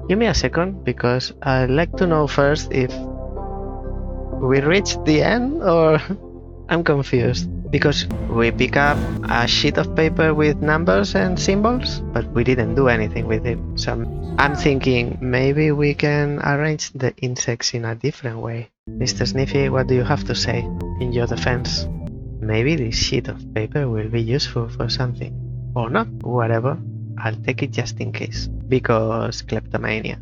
Give me a second, because I'd like to know first if we reached the end or I'm confused. Because we pick up a sheet of paper with numbers and symbols, but we didn't do anything with it. So I'm thinking maybe we can arrange the insects in a different way. Mr. Sniffy, what do you have to say in your defense? Maybe this sheet of paper will be useful for something. Or not, whatever. I'll take it just in case. Because kleptomania.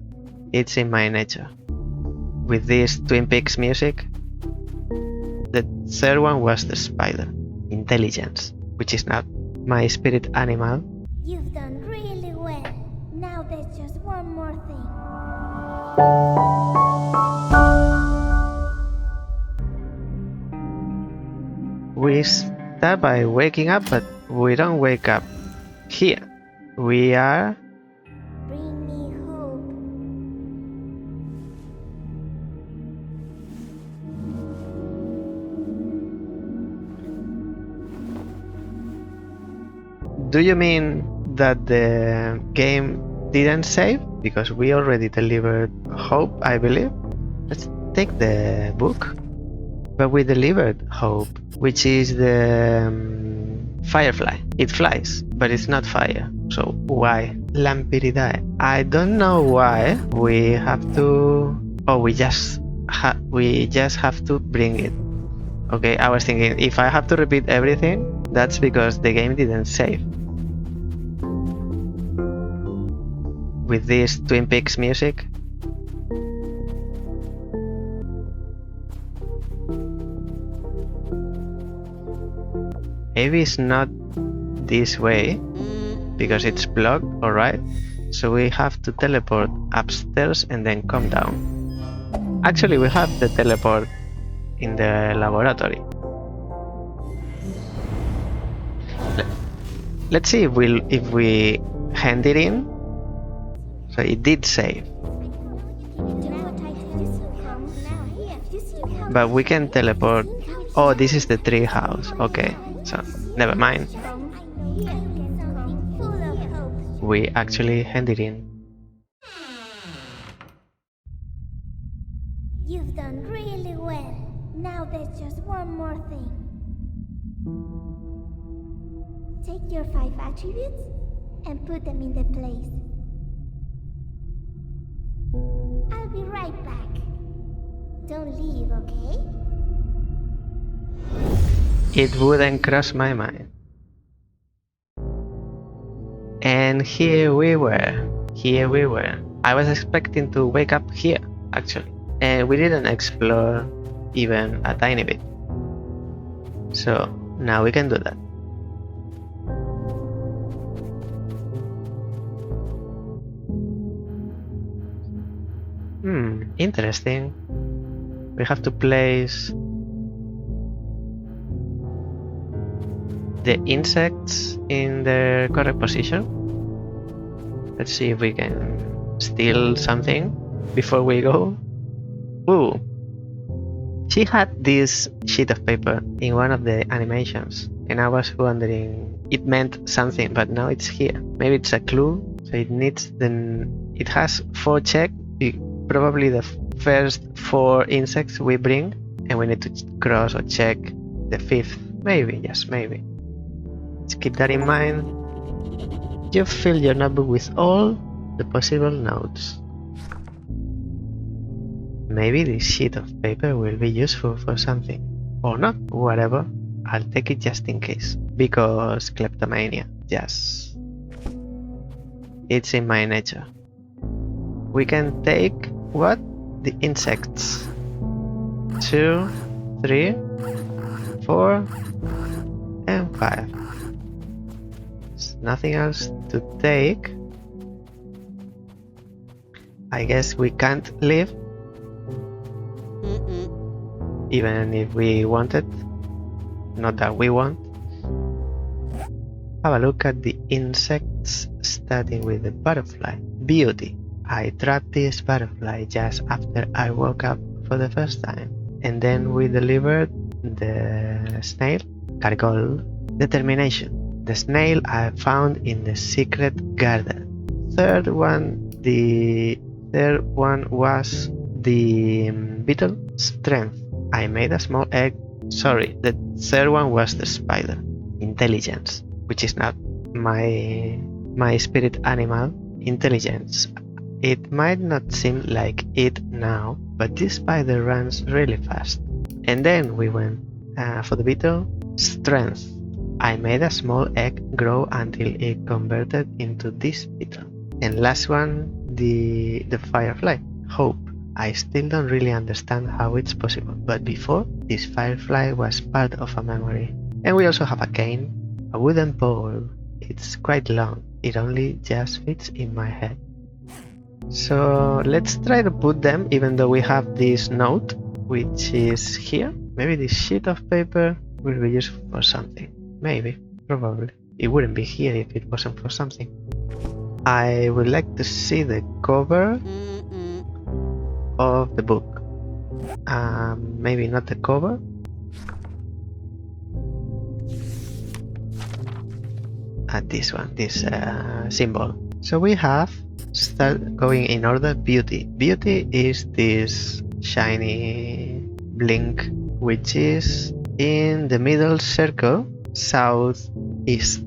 It's in my nature. With this Twin Peaks music. The third one was the spider. Intelligence, which is not my spirit animal. You've done really well. Now there's just one more thing. We start by waking up, but we don't wake up here. We are... Bring me hope. Do you mean that the game didn't save? Because we already delivered hope, I believe. Let's take the book. But we delivered hope, which is the firefly. It flies, but it's not fire. So why? Lampiridae. I don't know why we have to... Oh, we just have to bring it. Okay, I was thinking if I have to repeat everything, that's because the game didn't save. With this Twin Peaks music. Maybe it's not this way because it's blocked, alright? So we have to teleport upstairs and then come down. Actually, we have the teleport in the laboratory. Let's see if we hand it in. So it did save. But we can teleport. Oh, this is the tree house. Okay, so never mind. We actually hand it in. You've done really well. Now there's just one more thing. Take your 5 attributes and put them in the place. I'll be right back. Don't leave, okay? It wouldn't cross my mind. And here we were. I was expecting to wake up here, actually. And we didn't explore even a tiny bit. So now we can do that. Interesting. We have to place the insects in their correct position. Let's see if we can steal something before we go. Ooh! She had this sheet of paper in one of the animations, and I was wondering it meant something, but now it's here. Maybe it's a clue, so it has 4 checks, probably the first 4 insects we bring, and we need to cross or check the 5th. Maybe, yes, maybe. Let's keep that in mind. You fill your notebook with all the possible notes. Maybe this sheet of paper will be useful for something. Or not, whatever. I'll take it just in case. Because kleptomania. Yes. It's in my nature. We can take what? The insects. 2, 3, 4, and 5. There's nothing else to take. I guess we can't leave. Even if we wanted. Not that we want. Have a look at the insects, starting with the butterfly. Beauty. I trapped this butterfly just after I woke up for the first time. And then we delivered the snail. Caracol. Determination. The snail I found in the secret garden. Third one, the third one was the beetle strength. I made a small egg. Sorry, the third one was the spider intelligence, which is not my spirit animal intelligence. It might not seem like it now, but this spider runs really fast. And then we went for the beetle strength. I made a small egg grow until it converted into this beetle. And last one, the firefly hope. I still don't really understand how it's possible, but before, this firefly was part of a memory. And we also have a cane, a wooden pole. It's quite long, it only just fits in my head. So let's try to put them, even though we have this note, which is here. Maybe this sheet of paper will be useful for something. Maybe, probably. It wouldn't be here if it wasn't for something. I would like to see the cover of the book. Maybe not the cover. This one, this symbol. So we have start going in order. Beauty. Beauty is this shiny blink, which is in the middle circle, southeast,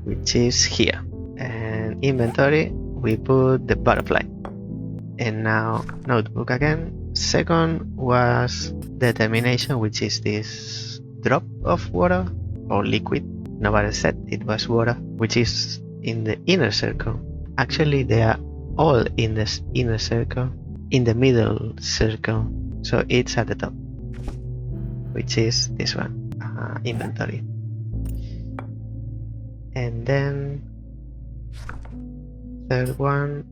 which is here. And inventory, we put the butterfly. And now notebook again. Second was determination, which is this drop of water or liquid. Nobody said it was water, which is in the inner circle. Actually, they are all in this inner circle, in the middle circle. So it's at the top, which is this one, inventory. And then third one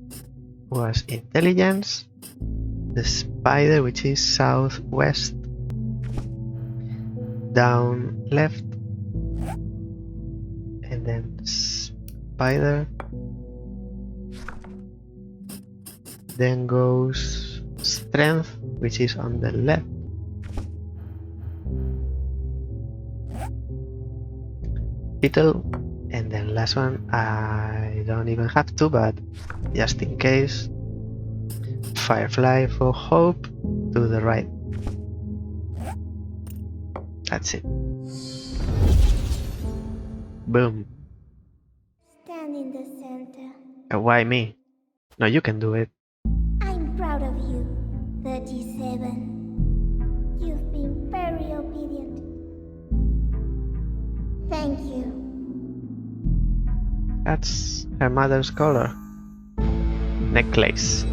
was intelligence. The spider, which is southwest, down left, and then spider, then goes strength, which is on the left, beetle, and then last one, I don't even have to, but just in case, firefly for hope to the right. That's it. Boom. Stand in the center. Why me? No, you can do it. I'm proud of you, 37. You've been very obedient. Thank you. That's her mother's color. Necklace.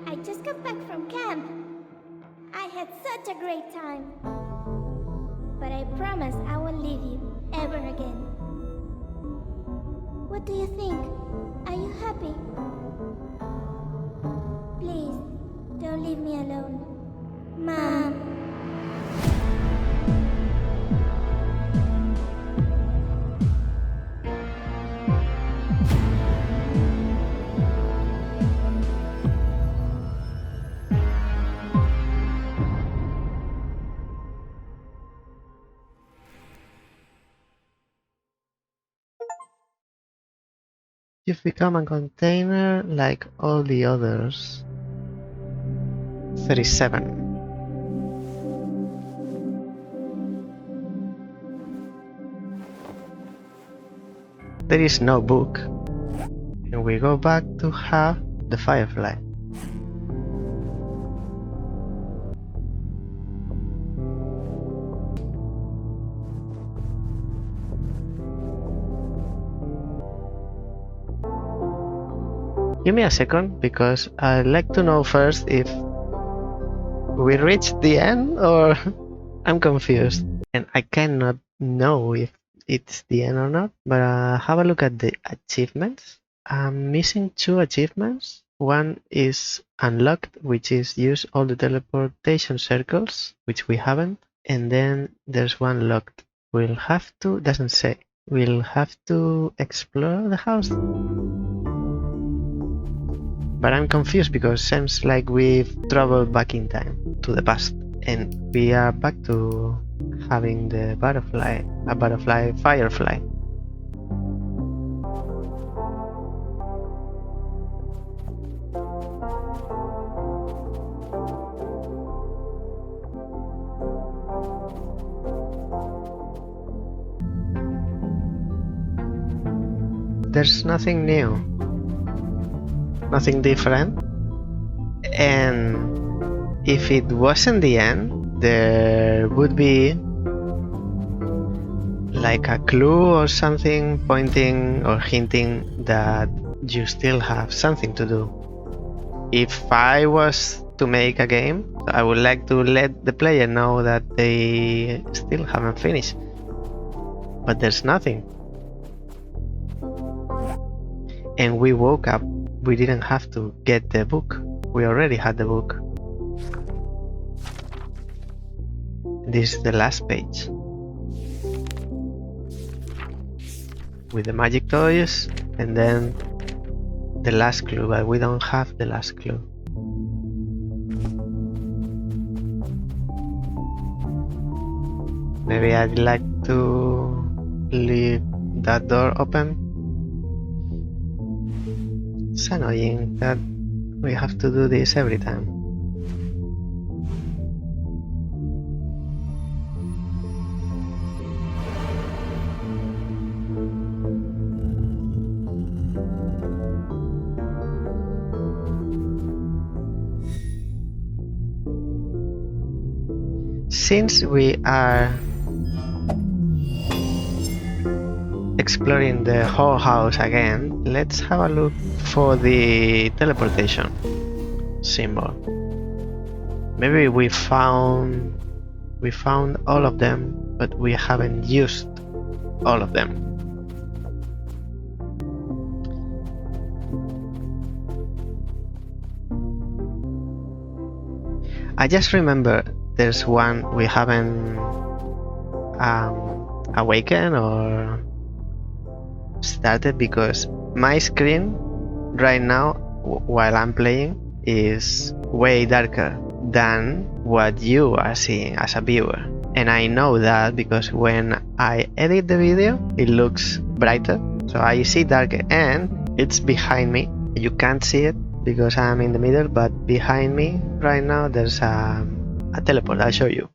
I just got back from camp. I had such a great time. But I promise I won't leave you ever again. What do you think? Are you happy? Please, don't leave me alone. Mom. You've become a container like all the others. 37. There is no book. And we go back to have the firefly. Give me a second, because I'd like to know first if we reached the end or I'm confused. And I cannot know if it's the end or not, but have a look at the achievements. I'm missing 2 achievements. One is unlocked, which is use all the teleportation circles, which we haven't. And then there's one locked. We'll have to, doesn't say, we'll have to explore the house. But I'm confused because seems like we've traveled back in time to the past. And we are back to having the butterfly, a butterfly firefly. There's nothing new, nothing different, and if it wasn't the end, there would be like a clue or something pointing or hinting that you still have something to do. If I was to make a game, I would like to let the player know that they still haven't finished, but there's nothing. And we woke up, we didn't have to get the book, we already had the book. This is the last page with the magic toys, and then the last clue, but we don't have the last clue. Maybe I'd like to leave that door open. It's annoying that we have to do this every time. Since we are exploring the whole house again, let's have a look for the teleportation symbol. Maybe we found all of them, but we haven't used all of them. I just remember there's one we haven't awakened or started because my screen right now while I'm playing is way darker than what you are seeing as a viewer, and I know that because when I edit the video it looks brighter, so I see darker, and it's behind me. You can't see it because I'm in the middle, but behind me right now there's a teleport. I'll show you.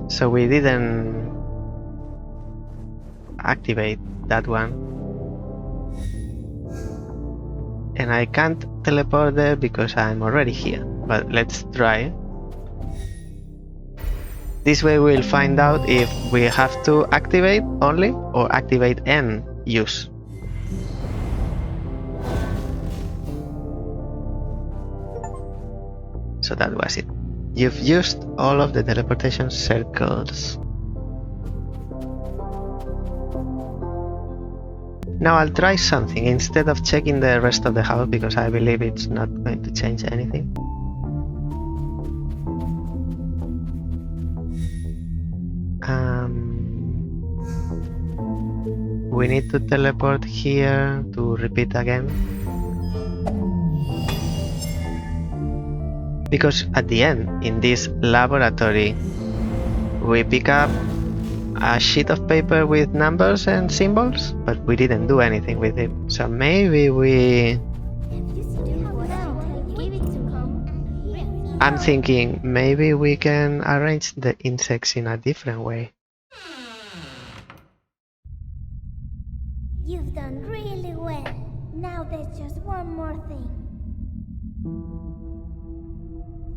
So we didn't activate that one, and I can't teleport there because I'm already here, but let's try. This way we'll find out if we have to activate only or activate and use. So that was it. You've used all of the teleportation circles. Now I'll try something instead of checking the rest of the house because I believe it's not going to change anything. We need to teleport here to repeat again. Because at the end, in this laboratory, we pick up a sheet of paper with numbers and symbols, but we didn't do anything with it. So maybe I'm thinking maybe we can arrange the insects in a different way. You've done really well. Now there's just one more thing.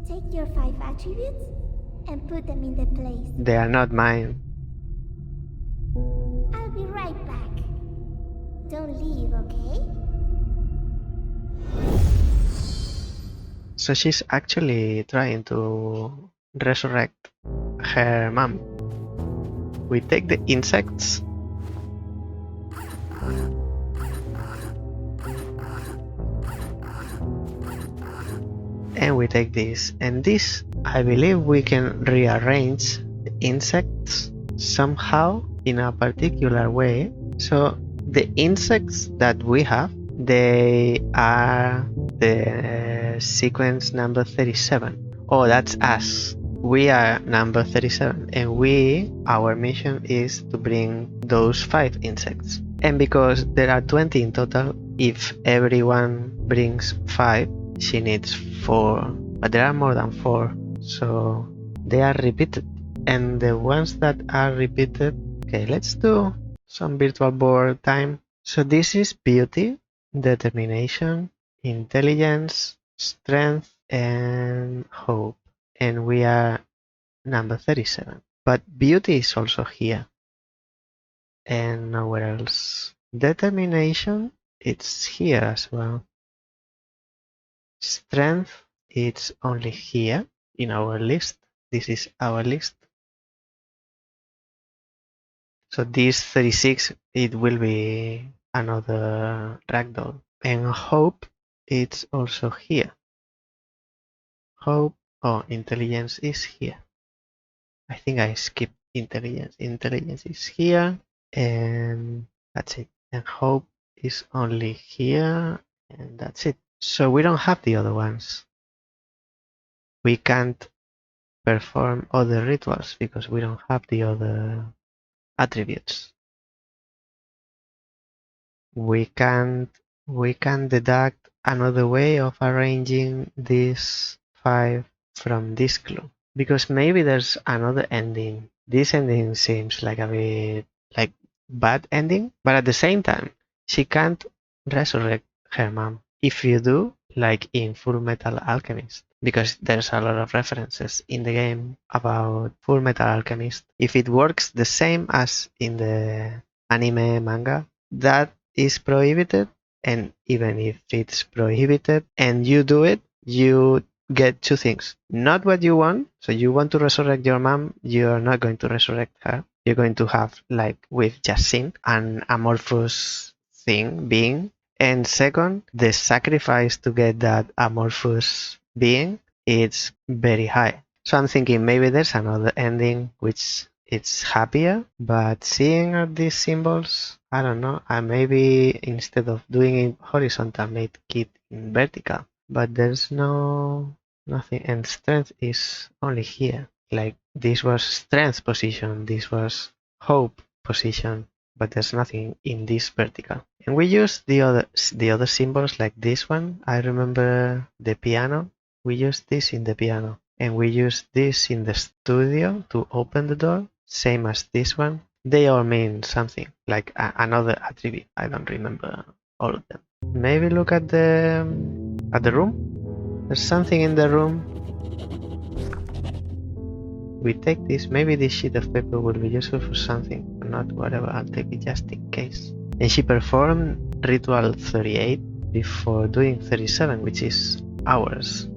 Take your 5 attributes and put them in the place. They are not mine. I'll be right back. Don't leave, okay? So she's actually trying to resurrect her mom. We take the insects. And we take this. And this, I believe we can rearrange the insects somehow in a particular way. So the insects that we have, they are the sequence number 37. Oh, that's us. We are number 37, and our mission is to bring those 5 insects. And because there are 20 in total, if everyone brings 5, she needs 4. But there are more than 4, so they are repeated. And the ones that are repeated, okay, let's do some virtual board time. So this is beauty, determination, intelligence, strength, and hope. And we are number 37. But beauty is also here. And nowhere else. Determination, it's here as well. Strength, it's only here in our list. This is our list. So this 36, it will be another ragdoll. And hope, it's also here. Hope, oh, intelligence is here. I think I skipped intelligence. Intelligence is here, and that's it. And hope is only here, and that's it. So we don't have the other ones. We can't perform other rituals because we don't have the other attributes. We can deduct another way of arranging these 5 from this clue, because maybe there's another ending. This ending seems like a bit like bad ending, but at the same time, she can't resurrect her mom. If you do, like in Full Metal Alchemist, because there's a lot of references in the game about Full Metal Alchemist. If it works the same as in the anime manga, that is prohibited, and even if it's prohibited and you do it, you get 2 things. Not what you want. So you want to resurrect your mom, you're not going to resurrect her. You're going to have, like we've just seen, an amorphous being. And second, the sacrifice to get that amorphous being, it's very high. So I'm thinking maybe there's another ending which it's happier, but seeing these symbols, I don't know. I maybe instead of doing it horizontal, make it in vertical. But there's nothing, and strength is only here. Like this was strength position, this was hope position, but there's nothing in this vertical. And we use the other symbols like this one. I remember the piano. We use this in the piano, and we use this in the studio to open the door, same as this one. They all mean something, like another attribute. I don't remember all of them. Maybe look at the room. There's something in the room. We take this. Maybe this sheet of paper will be useful for something, or not, whatever. I'll take it just in case. And she performed ritual 38 before doing 37, which is ours.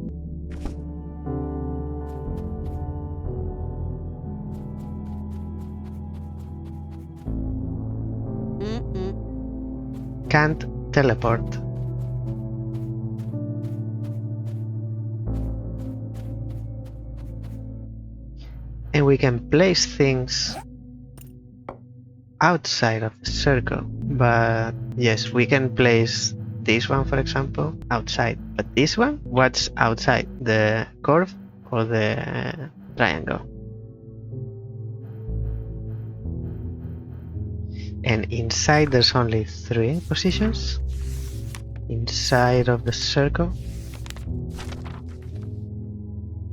Can't teleport. And we can place things outside of the circle. But yes, we can place this one, for example, outside. But this one, what's outside? The curve or the triangle? And inside there's only 3 positions. Inside of the circle.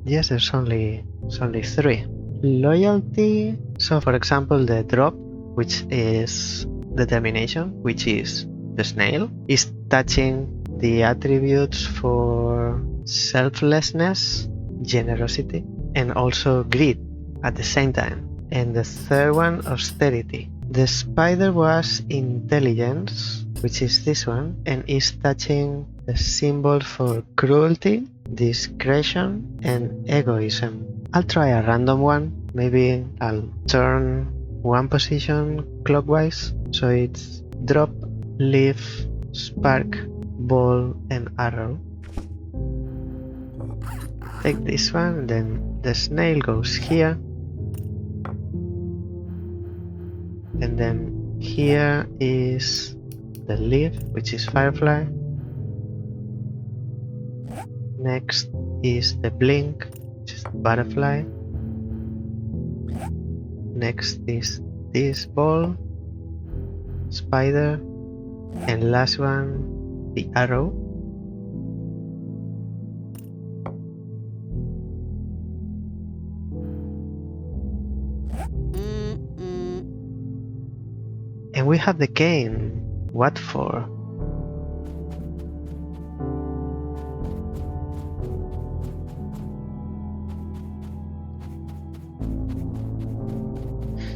Yes, there's only 3. Loyalty. So for example, the drop, which is determination, which is the snail, is touching the attributes for selflessness, generosity, and also greed at the same time. And the third one, austerity. The spider was intelligence, which is this one, and is touching the symbol for cruelty, discretion, and egoism. I'll try a random one. Maybe I'll turn one position clockwise. So it's drop, leaf, spark, ball, and arrow. Take this one, then the snail goes here. And then here is the leaf, which is firefly. Next is the blink, which is butterfly. Next is this ball, spider, and last one, the arrow. And we have the cane. What for?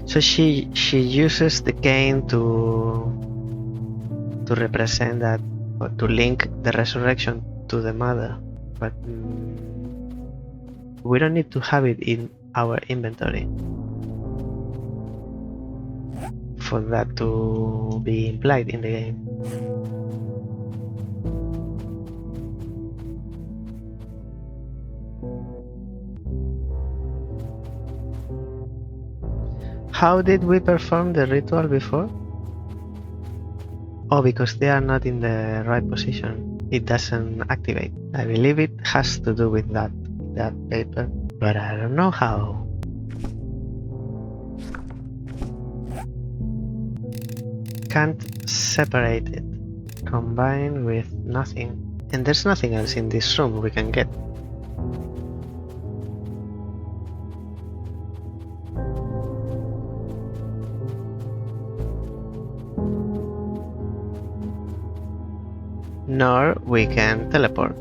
So she uses the cane to represent that, or to link the resurrection to the mother, but we don't need to have it in our inventory for that to be implied in the game. How did we perform the ritual before? Oh, because they are not in the right position. It doesn't activate. I believe it has to do with that paper, but I don't know how. Can't separate it. Combine with nothing. And there's nothing else in this room we can get. Nor we can teleport.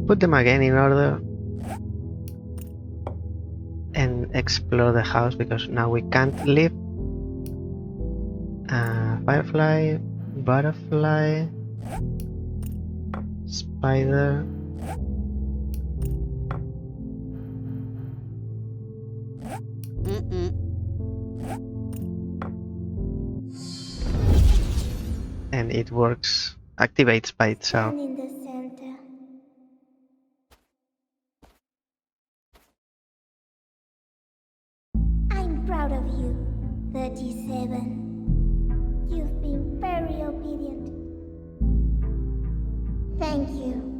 Put them again in order and explore the house, because now we can't leave. Firefly, butterfly, spider, and it works, activates by itself. In the center. I'm proud of you, 37. You've been very obedient. Thank you.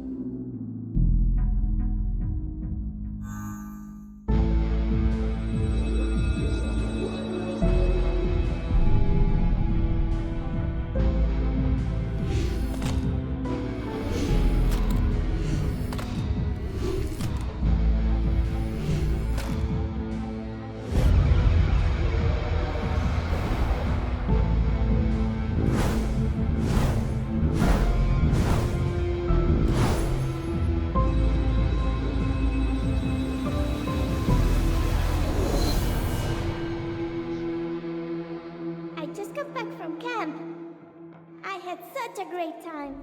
Such a great time.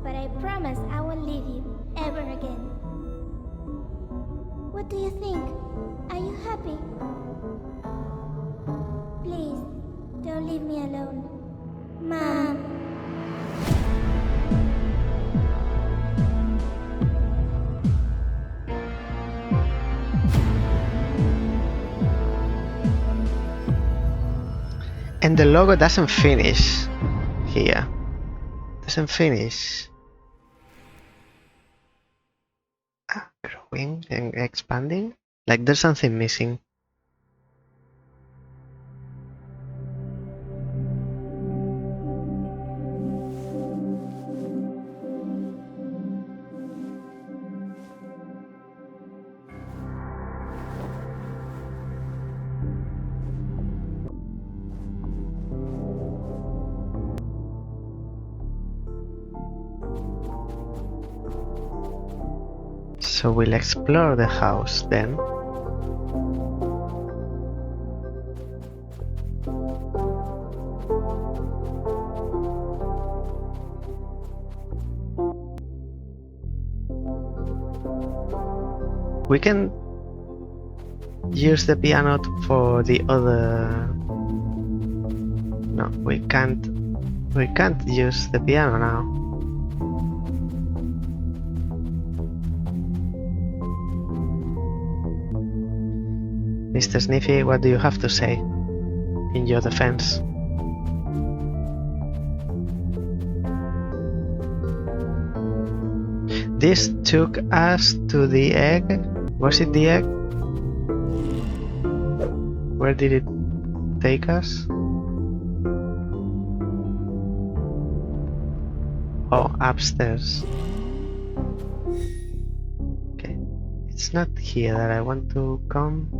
But I promise I won't leave you ever again. What do you think? Are you happy? Please, don't leave me alone. Mom. And the logo doesn't finish here. Doesn't finish. Growing and expanding? Like there's something missing. So we'll explore the house then. We can use the piano for the other... No, we can't. We can't use the piano now. Mr. Sniffy, what do you have to say in your defense? This took us to the egg. Was it the egg? Where did it take us? Oh, upstairs. Okay. It's not here that I want to come.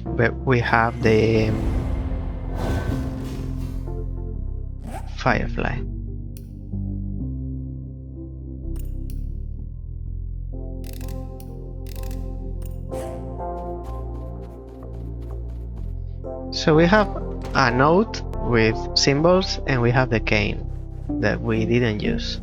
But we have the firefly. So we have a note with symbols and we have the cane that we didn't use.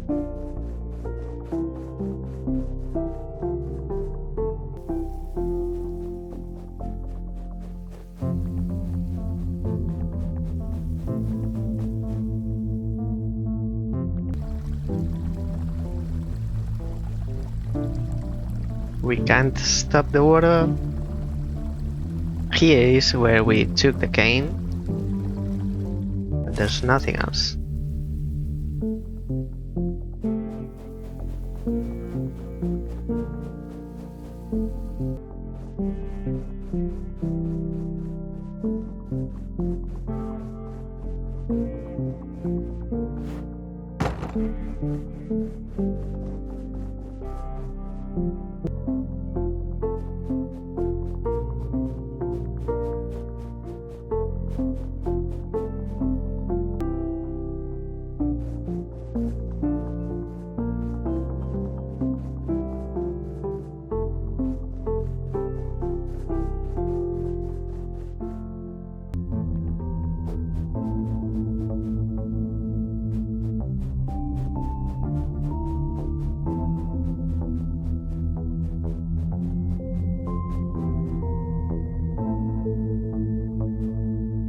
We can't stop the water. Here is where we took the cane. But there's nothing else.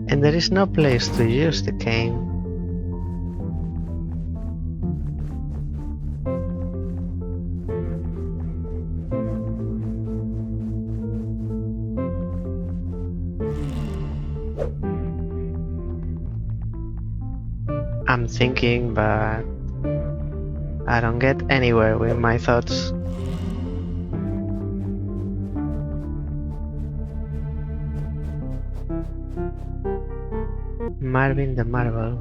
And there is no place to use the cane. I'm thinking, but I don't get anywhere with my thoughts. Marvin the Marble.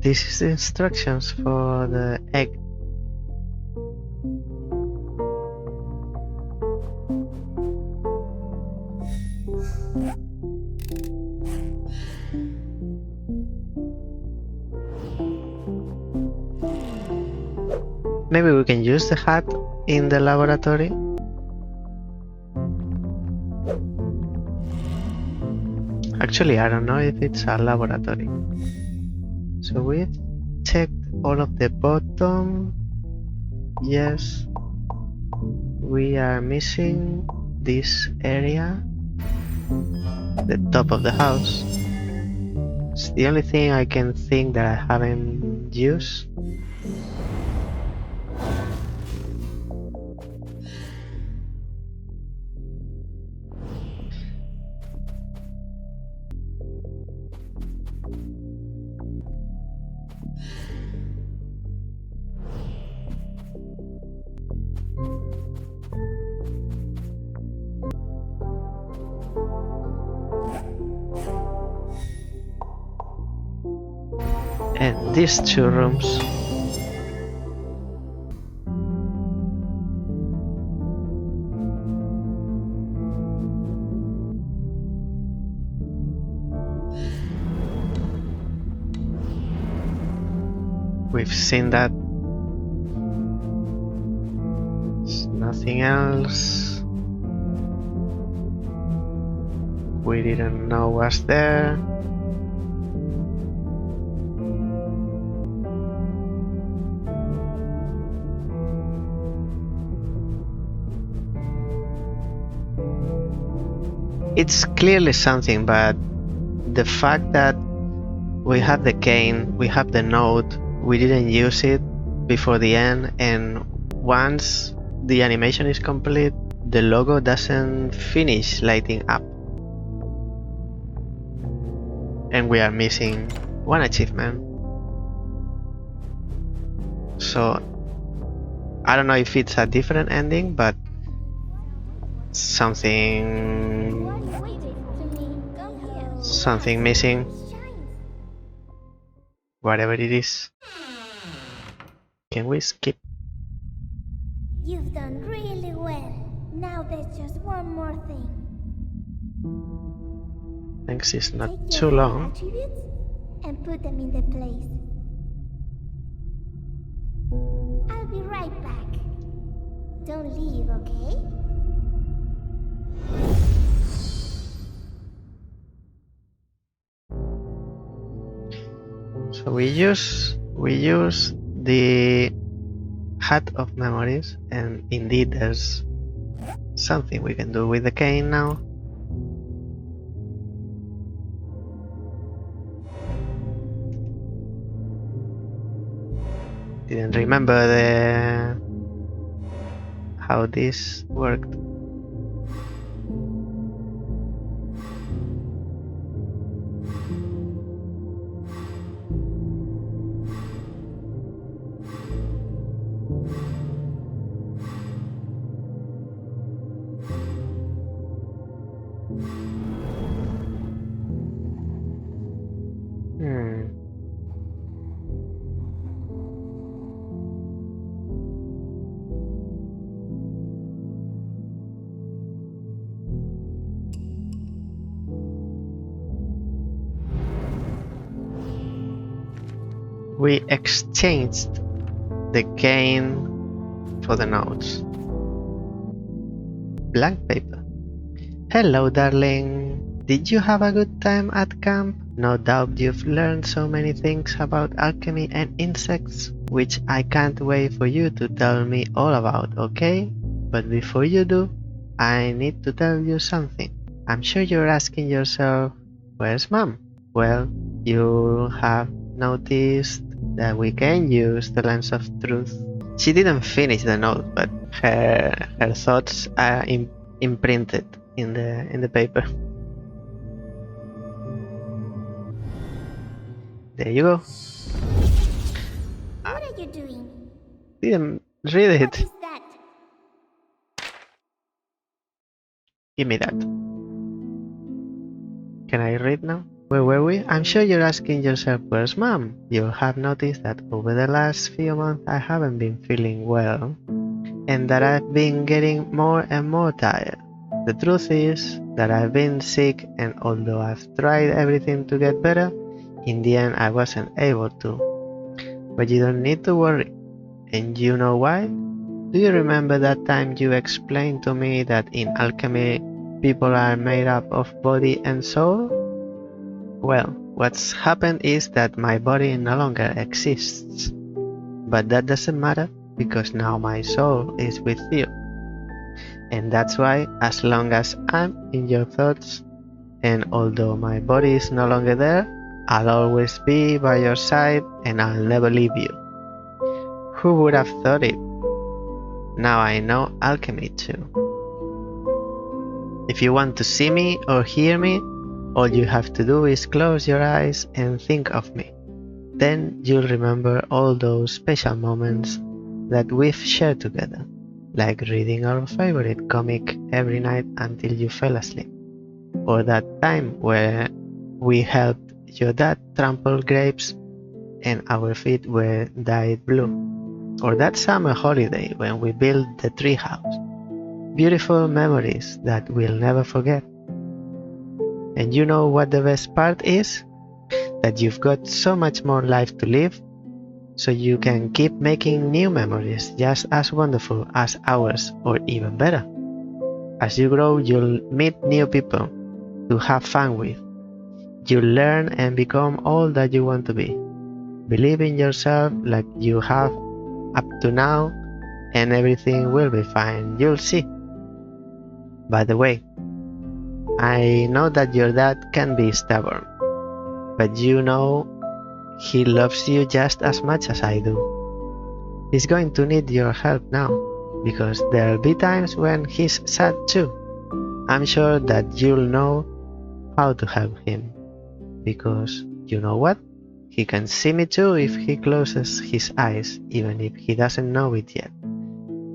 This is the instructions for the egg. Maybe we can use the hat in the laboratory. Actually, I don't know if it's a laboratory. So we've checked all of the bottom. Yes. We are missing this area. The top of the house. It's the only thing I can think that I haven't used. And these two rooms. We've seen that. There's nothing else we didn't know was there. It's clearly something, but the fact that we have the cane, we have the node, we didn't use it before the end, and once the animation is complete, the logo doesn't finish lighting up. And we are missing one achievement. So I don't know if it's a different ending, but something missing. Whatever it is. Can we skip? You've done really well. Now there's just one more thing. Thanks, it's not Take too your long. attributes and put them in their place. I'll be right back. Don't leave, okay? So we use the hat of memories, and indeed there's something we can do with the cane now. Didn't remember how this worked. We exchanged the cane for the notes. Blank paper. Hello, darling. Did you have a good time at camp? No doubt you've learned so many things about alchemy and insects, which I can't wait for you to tell me all about, okay? But before you do, I need to tell you something. I'm sure you're asking yourself, where's Mom? Well, you have noticed that we can use the lens of truth. She didn't finish the note, but her thoughts are imprinted in the paper. There you go. What are you doing? Didn't read What it. is that? Give me that. Can I read now? Where were we? I'm sure you're asking yourself, where's Mom? You'll have noticed that over the last few months I haven't been feeling well, and that I've been getting more and more tired. The truth is that I've been sick, and although I've tried everything to get better, in the end I wasn't able to. But you don't need to worry. And you know why? Do you remember that time you explained to me that in alchemy people are made up of body and soul? Well, what's happened is that my body no longer exists. But that doesn't matter, because now my soul is with you. And that's why, as long as I'm in your thoughts, and although my body is no longer there, I'll always be by your side and I'll never leave you. Who would have thought it? Now I know alchemy too. If you want to see me or hear me, all you have to do is close your eyes and think of me. Then you'll remember all those special moments that we've shared together, like reading our favorite comic every night until you fell asleep, or that time where we helped your dad trample grapes and our feet were dyed blue, or that summer holiday when we built the treehouse. Beautiful memories that we'll never forget. And you know what the best part is? That you've got so much more life to live, so you can keep making new memories just as wonderful as ours or even better. As you grow, you'll meet new people to have fun with. You'll learn and become all that you want to be. Believe in yourself like you have up to now, and everything will be fine. You'll see. By the way, I know that your dad can be stubborn, but you know he loves you just as much as I do. He's going to need your help now, because there'll be times when he's sad too. I'm sure that you'll know how to help him, because you know what? He can see me too if he closes his eyes, even if he doesn't know it yet.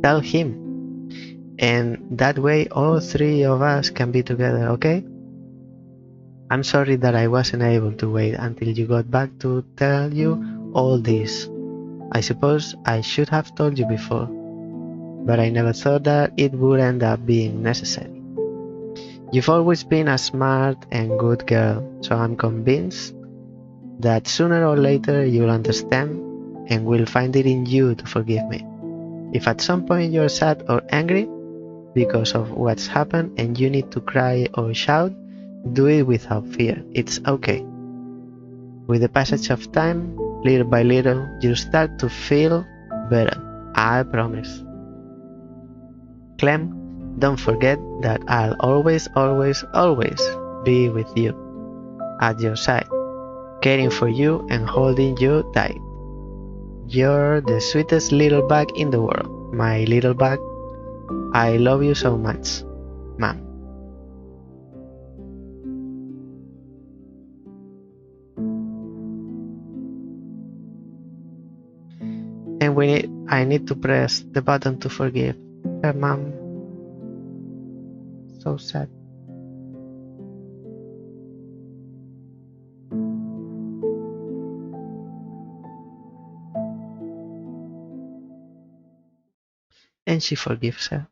Tell him, and that way all three of us can be together, okay? I'm sorry that I wasn't able to wait until you got back to tell you all this. I suppose I should have told you before, but I never thought that it would end up being necessary. You've always been a smart and good girl, so I'm convinced that sooner or later you'll understand and will find it in you to forgive me. If at some point you're sad or angry because of what's happened and you need to cry or shout, do it without fear. It's okay. With the passage of time, little by little, you'll start to feel better. I promise. Clem, don't forget that I'll always, always, always be with you, at your side, caring for you and holding you tight. You're the sweetest little bug in the world, my little bug. I love you so much, Mom. And I need to press the button to forgive her, Mom. So sad. And she forgives her.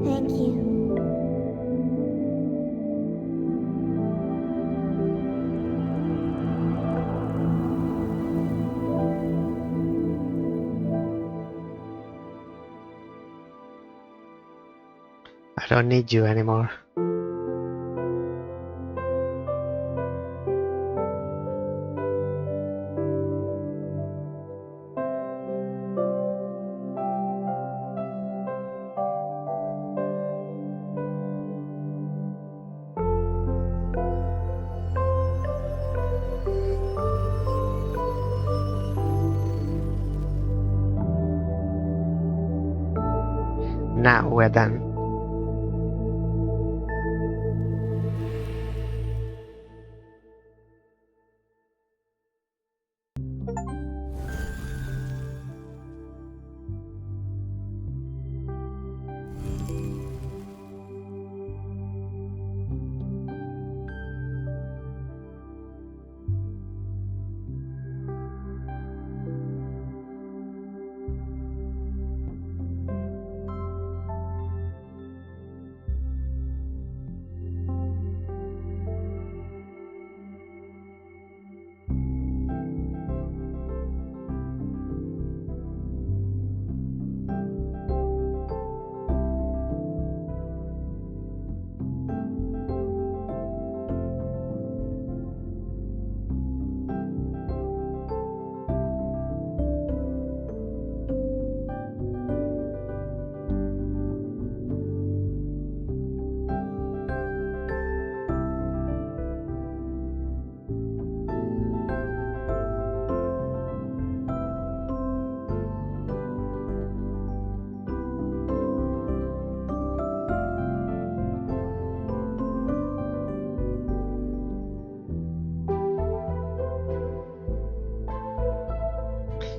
Thank you. I don't need you anymore. Now we're done.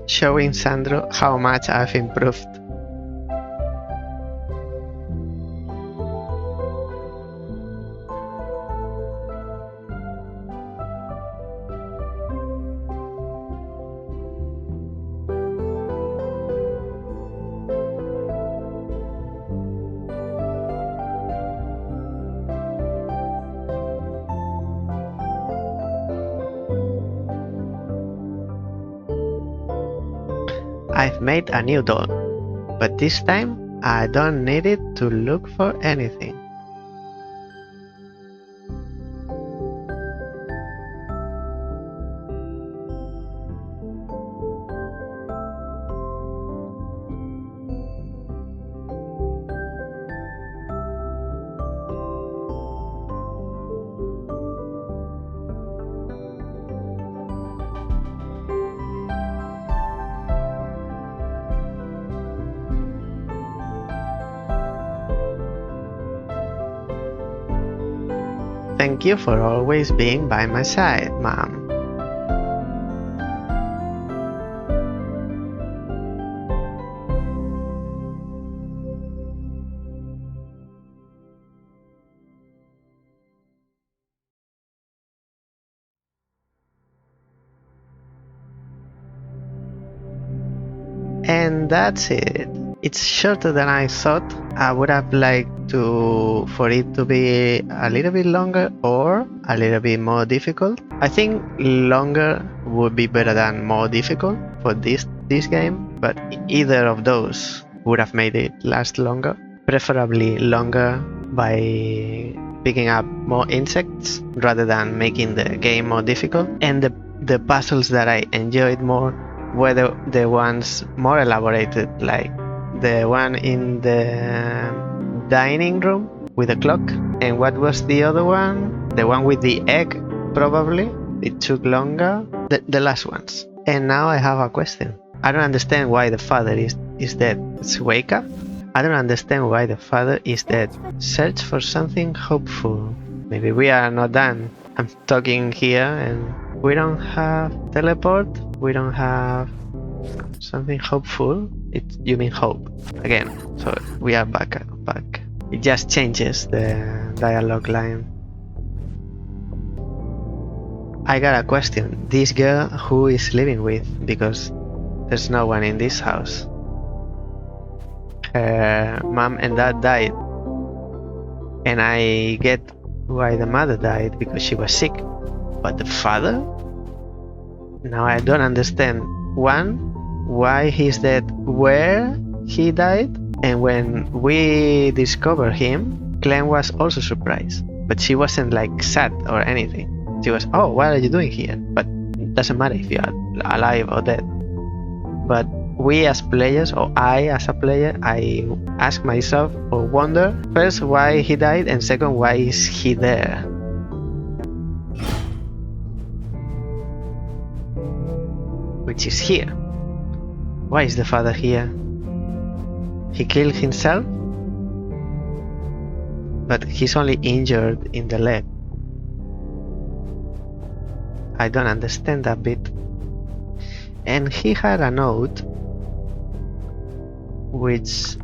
showing Sandro how much I've improved. I've made a new doll, but this time I don't need it to look for anything. Thank you for always being by my side, Mom. And that's it. It's shorter than I thought. I would have liked for it to be a little bit longer or a little bit more difficult. I think longer would be better than more difficult for this game, but either of those would have made it last longer. Preferably longer by picking up more insects rather than making the game more difficult. And the puzzles that I enjoyed more were the ones more elaborated, like the one in the dining room with a clock. And what was the other one? The one with the egg, probably. It took longer. The last ones. And now I have a question. I don't understand why the father is dead. Let's wake up. I don't understand why the father is dead. Search for something hopeful. Maybe we are not done. I'm talking here and we don't have teleport. We don't have something hopeful. You mean hope again. So we are back. It just changes the dialogue line. I got a question. This girl who is living with, because there's no one in this house. Her mom and dad died, and I get why the mother died, because she was sick. But the father? Now I don't understand. One, why he's dead, where he died, and when we discovered him, CLeM was also surprised, but she wasn't like sad or anything. She was, oh, what are you doing here? But it doesn't matter if you are alive or dead. But we as players, or I as a player, I ask myself or wonder, first why he died, and second, why is he there? Which is here. Why is the father here? He killed himself? But he's only injured in the leg. I don't understand that bit. And he had a note, which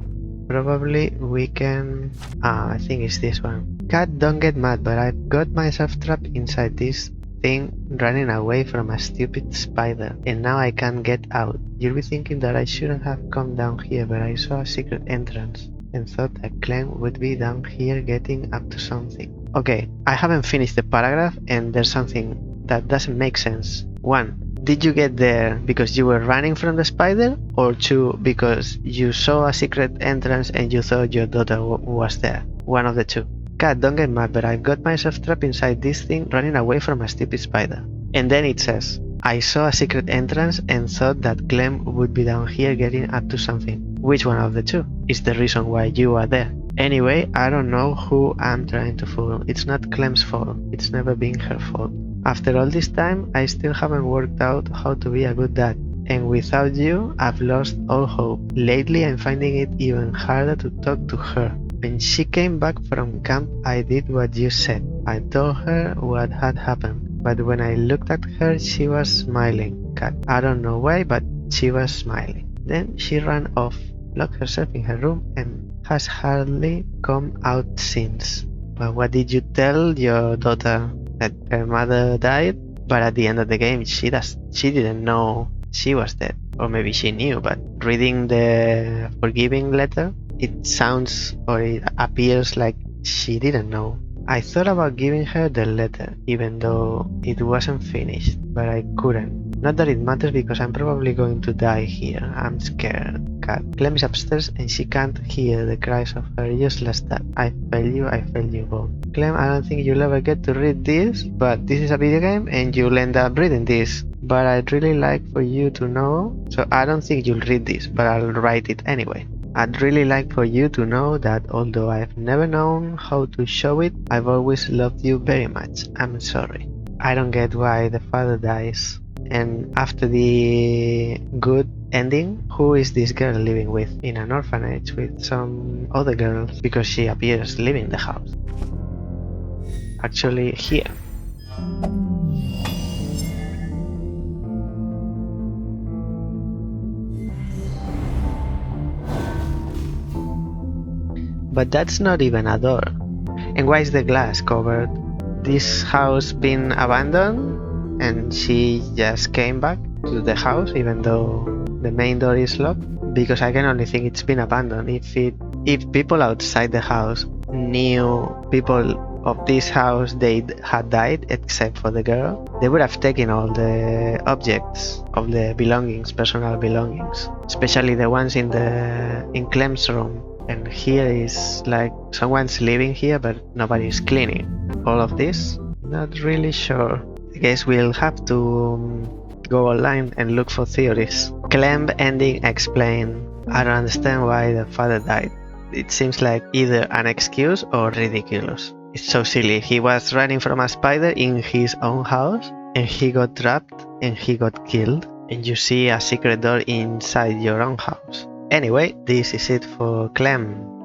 probably we can... I think it's this one. Cat, don't get mad, but I've got myself trapped inside this thing running away from a stupid spider, and now I can't get out. You'll be thinking that I shouldn't have come down here, but I saw a secret entrance and thought that CLeM would be down here getting up to something. Okay, I haven't finished the paragraph and there's something that doesn't make sense. 1. Did you get there because you were running from the spider? Or 2. Because you saw a secret entrance and you thought your daughter was there? One of the two. Cat, don't get mad, but I've got myself trapped inside this thing running away from a stupid spider. And then it says, I saw a secret entrance and thought that CLeM would be down here getting up to something. Which one of the two is the reason why you are there? Anyway, I don't know who I'm trying to fool. It's not CLeM's fault. It's never been her fault. After all this time, I still haven't worked out how to be a good dad. And without you, I've lost all hope. Lately, I'm finding it even harder to talk to her. When she came back from camp, I did what you said. I told her what had happened. But when I looked at her, she was smiling. Cat, I don't know why, but She was smiling. Then she ran off, locked herself in her room, and has hardly come out since. But what did you tell your daughter? That her mother died? But at the end of the game, she didn't know she was dead. Or maybe she knew, but reading the forgiving letter, it sounds or it appears like she didn't know. I thought about giving her the letter, even though it wasn't finished, but I couldn't. Not that it matters because I'm probably going to die here. I'm scared. Cat. CLeM is upstairs and she can't hear the cries of her useless dad. I fail you both. CLeM, I don't think you'll ever get to read this, but this is a video game and you'll end up reading this. But I'd really like for you to know, so I don't think you'll read this, but I'll write it anyway. I'd really like for you to know that although I've never known how to show it, I've always loved you very much. I'm sorry. I don't get why the father dies. And after the good ending, who is this girl living with in an orphanage with some other girls? Because she appears leaving the house. Actually here. But that's not even a door. And why is the glass covered? This house been abandoned and she just came back to the house even though the main door is locked? Because I can only think it's been abandoned. If people outside the house knew people of this house they had died except for the girl, they would have taken all the objects of the belongings, personal belongings, especially the ones in CLeM's room. And here is like someone's living here but nobody's cleaning. All of this? Not really sure. I guess we'll have to go online and look for theories. CLeM ending explained. I don't understand why the father died. It seems like either an excuse or ridiculous. It's so silly. He was running from a spider in his own house and he got trapped and he got killed. And you see a secret door inside your own house. Anyway, this is it for CLeM.